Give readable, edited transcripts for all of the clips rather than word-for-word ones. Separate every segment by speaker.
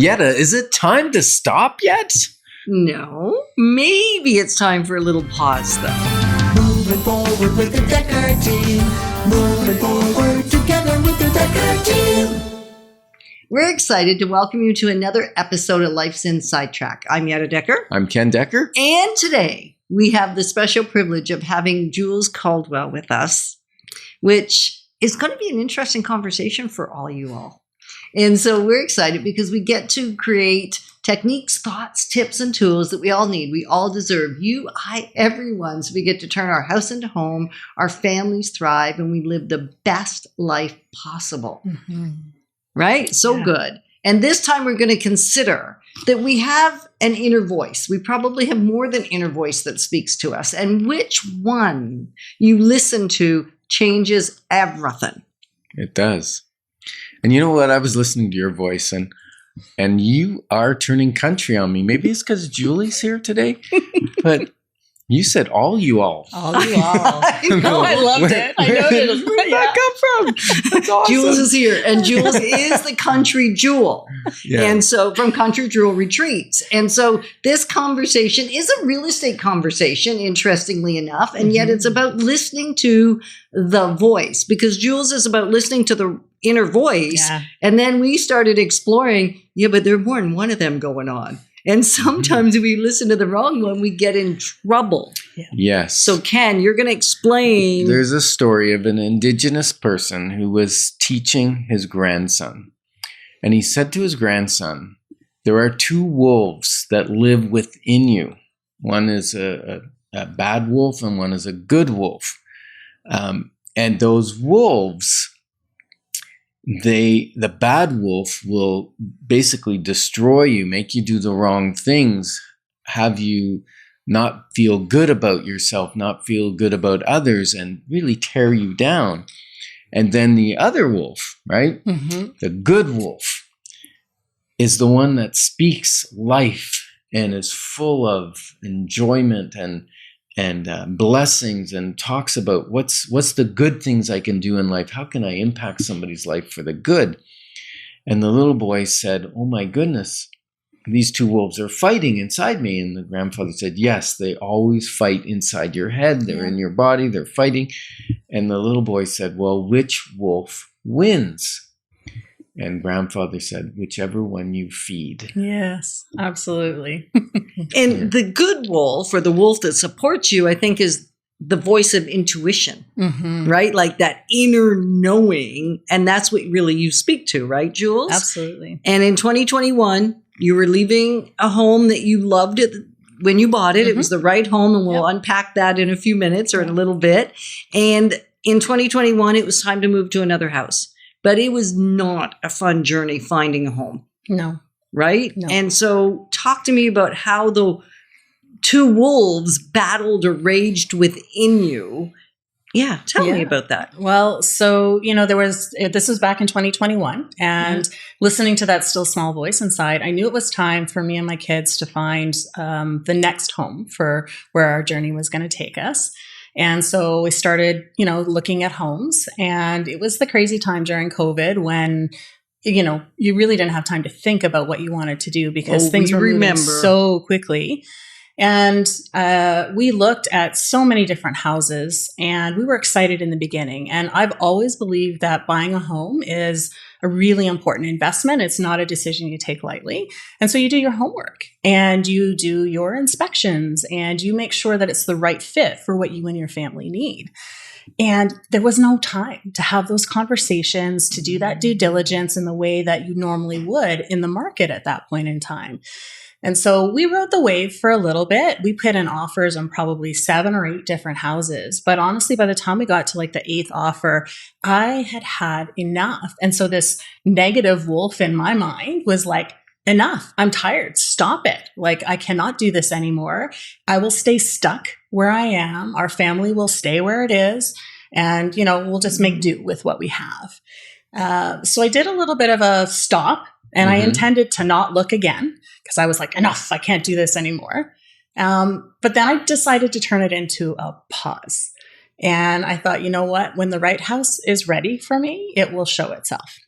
Speaker 1: Yetta, is it time to stop yet?
Speaker 2: No, maybe it's time for a little pause, though.
Speaker 3: Moving forward with the Decker team. Moving forward together with the Decker team.
Speaker 2: We're excited to welcome you to another episode of Life's Inside Track. I'm Yetta Decker.
Speaker 1: I'm Ken Decker.
Speaker 2: And today we have the special privilege of having Julie Caldwell with us, which is going to be an interesting conversation for all you all. And so we're excited because we get to create techniques, thoughts, tips, and tools that we all need. We all deserve. You, I, everyone. So we get to turn our house into home, our families thrive, and we live the best life possible. Mm-hmm. Right? So good. And this time we're going to consider that we have an inner voice. We probably have more than inner voice that speaks to us. And which one you listen to changes everything.
Speaker 1: It does. And you know what? I was listening to your voice and you are turning country on me. Maybe it's because Julie's here today, but you said all you all.
Speaker 4: All you all. I loved it. I noticed.
Speaker 1: Where did that come from? That's awesome.
Speaker 2: Jules is here, and Jules is the country jewel.
Speaker 1: Yeah.
Speaker 2: And so from Country Jewel Retreats. And so this conversation is a real estate conversation, interestingly enough, and yet it's about listening to the voice, because Jules is about listening to the inner voice. Yeah. And then we started exploring, but there are more than one of them going on. And sometimes if we listen to the wrong one, we get in trouble.
Speaker 1: Yeah. Yes.
Speaker 2: So Ken, you're going to explain.
Speaker 1: There's a story of an indigenous person who was teaching his grandson. And he said to his grandson, there are two wolves that live within you. One is a bad wolf and one is a good wolf. And those wolves, the bad wolf will basically destroy you, make you do the wrong things, have you not feel good about yourself, not feel good about others, and really tear you down. And then the other wolf, right? Mm-hmm. The good wolf is the one that speaks life and is full of enjoyment and blessings, and talks about what's the good things I can do in life. How can I impact somebody's life for the good? And the little boy said, oh my goodness, these two wolves are fighting inside me. And the grandfather said, yes, they always fight inside your head. They're in your body. They're fighting. And the little boy said, well, which wolf wins? And grandfather said, whichever one you feed.
Speaker 4: Yes, absolutely.
Speaker 2: And the good wolf, or the wolf that supports you, I think is the voice of intuition, right? Like that inner knowing. And that's what really you speak to, right, Jules?
Speaker 4: Absolutely.
Speaker 2: And in 2021, you were leaving a home that you loved it when you bought it. It was the right home. And we'll unpack that in a few minutes or in a little bit. And in 2021, it was time to move to another house. But it was not a fun journey finding a home.
Speaker 4: No.
Speaker 2: Right?
Speaker 4: No.
Speaker 2: And so talk to me about how the two wolves battled or raged within you. Yeah, tell me about that.
Speaker 4: Well, so, this was back in 2021, and listening to that still small voice inside, I knew it was time for me and my kids to find the next home for where our journey was going to take us. And so we started, looking at homes, and it was the crazy time during COVID when, you really didn't have time to think about what you wanted to do because things were moving so quickly. And we looked at so many different houses, and we were excited in the beginning. And I've always believed that buying a home is a really important investment. It's not a decision you take lightly. And so you do your homework and you do your inspections and you make sure that it's the right fit for what you and your family need. And there was no time to have those conversations, to do that due diligence in the way that you normally would in the market at that point in time. And so we rode the wave for a little bit. We put in offers on probably 7 or 8 different houses. But honestly, by the time we got to like the 8th offer, I had enough. And so this negative wolf in my mind was like, enough. I'm tired. Stop it. Like, I cannot do this anymore. I will stay stuck where I am. Our family will stay where it is. And, we'll just make do with what we have. So I did a little bit of a stop. And I intended to not look again because I was like, enough, I can't do this anymore. But then I decided to turn it into a pause. And I thought, you know what? When the right house is ready for me, it will show itself.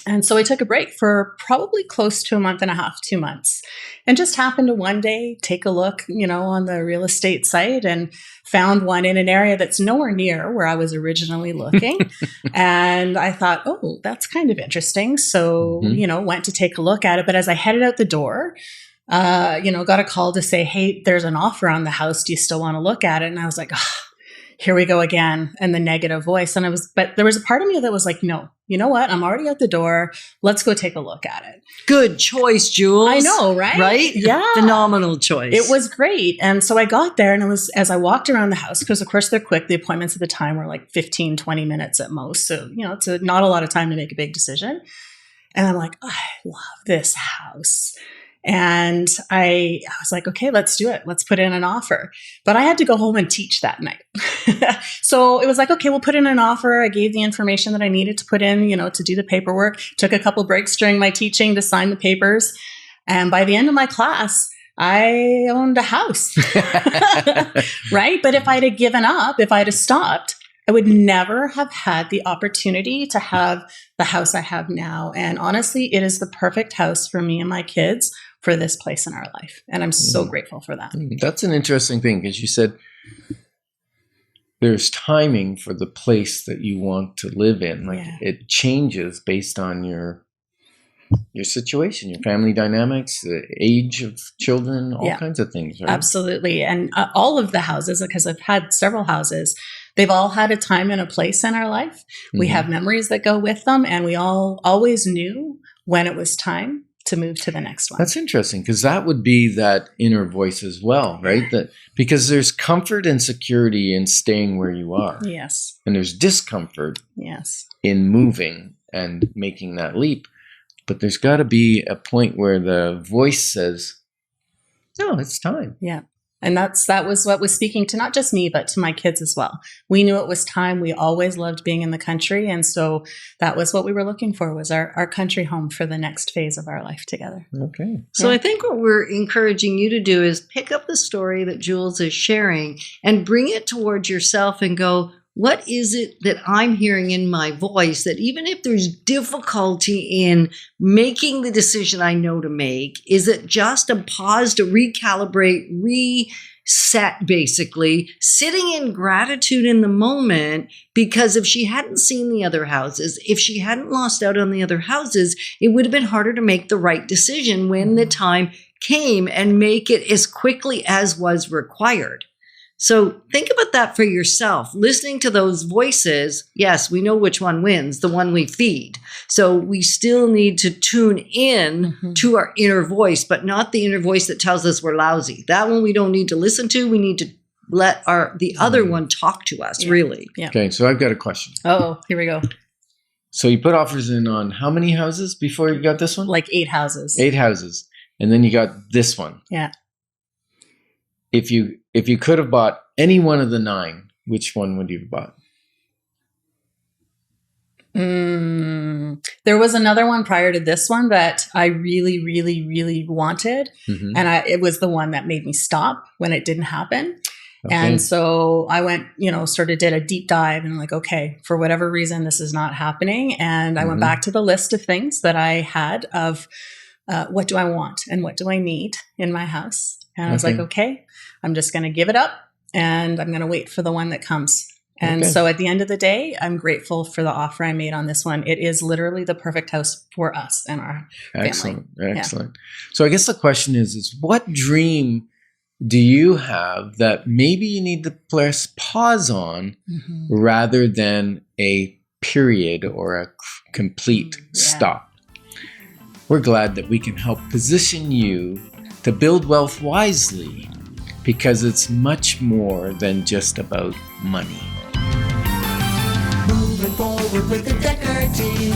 Speaker 4: And so I took a break for probably close to a month and a half, 2 months, and just happened to one day take a look, on the real estate site and found one in an area that's nowhere near where I was originally looking. And I thought, oh, that's kind of interesting. So, went to take a look at it. But as I headed out the door, got a call to say, hey, there's an offer on the house. Do you still want to look at it? And I was like, here we go again. And the negative voice. But there was a part of me that was like, no, you know what? I'm already out the door. Let's go take a look at it.
Speaker 2: Good choice, Jules.
Speaker 4: I know, right?
Speaker 2: Right?
Speaker 4: Yeah.
Speaker 2: Phenomenal choice.
Speaker 4: It was great. And so I got there, and it was, as I walked around the house, because of course they're quick. The appointments at the time were like 15, 20 minutes at most. So, it's not a lot of time to make a big decision. And I'm like, I love this house. And I was like, okay, let's do it. Let's put in an offer. But I had to go home and teach that night. So it was like, okay, we'll put in an offer. I gave the information that I needed to put in, to do the paperwork. Took a couple breaks during my teaching to sign the papers. And by the end of my class, I owned a house. Right? But if I'd have given up, if I'd have stopped, I would never have had the opportunity to have the house I have now. And honestly, it is the perfect house for me and my kids for this place in our life. And I'm so grateful for that.
Speaker 1: That's an interesting thing, because you said there's timing for the place that you want to live in. Like it changes based on your situation, your family dynamics, the age of children, all kinds of things. Right?
Speaker 4: Absolutely. And all of the houses, because I've had several houses, they've all had a time and a place in our life. We have memories that go with them, and we all always knew when it was time to move to the next one.
Speaker 1: That's interesting, because that would be that inner voice as well, right? That because there's comfort and security in staying where you are.
Speaker 4: Yes.
Speaker 1: And there's discomfort in moving and making that leap. But there's got to be a point where the voice says, no, it's time.
Speaker 4: Yeah. And that was what was speaking to not just me, but to my kids as well. We knew it was time. We always loved being in the country. And so that was what we were looking for, was our country home for the next phase of our life together.
Speaker 1: Okay.
Speaker 2: So I think what we're encouraging you to do is pick up the story that Jules is sharing and bring it towards yourself and go, what is it that I'm hearing in my voice that even if there's difficulty in making the decision I know to make, is it just a pause to recalibrate, reset, basically, sitting in gratitude in the moment? Because if she hadn't seen the other houses, if she hadn't lost out on the other houses, it would have been harder to make the right decision when the time came and make it as quickly as was required. So think about that for yourself. Listening to those voices, yes, we know which one wins, the one we feed. So we still need to tune in to our inner voice, but not the inner voice that tells us we're lousy. That one we don't need to listen to. We need to let the other one talk to us, really.
Speaker 4: Yeah.
Speaker 1: Okay, so I've got a question.
Speaker 4: Oh, here we go.
Speaker 1: So you put offers in on how many houses before you got this one?
Speaker 4: Like 8 houses.
Speaker 1: 8 houses. And then you got this one.
Speaker 4: Yeah.
Speaker 1: If you could have bought any one of the 9, which one would you have bought?
Speaker 4: There was another one prior to this one that I really, really, really wanted. And it was the one that made me stop when it didn't happen. Okay. And so I went, sort of did a deep dive and I'm like, okay, for whatever reason, this is not happening. And I went back to the list of things that I had of what do I want and what do I need in my house? And I was like, okay, I'm just going to give it up and I'm going to wait for the one that comes. And so at the end of the day, I'm grateful for the offer I made on this one. It is literally the perfect house for us and our family.
Speaker 1: Excellent. Yeah. So I guess the question is what dream do you have that maybe you need to press pause on rather than a period or a complete stop? We're glad that we can help position you to build wealth wisely, because it's much more than just about money.
Speaker 3: Moving forward with the Decker team.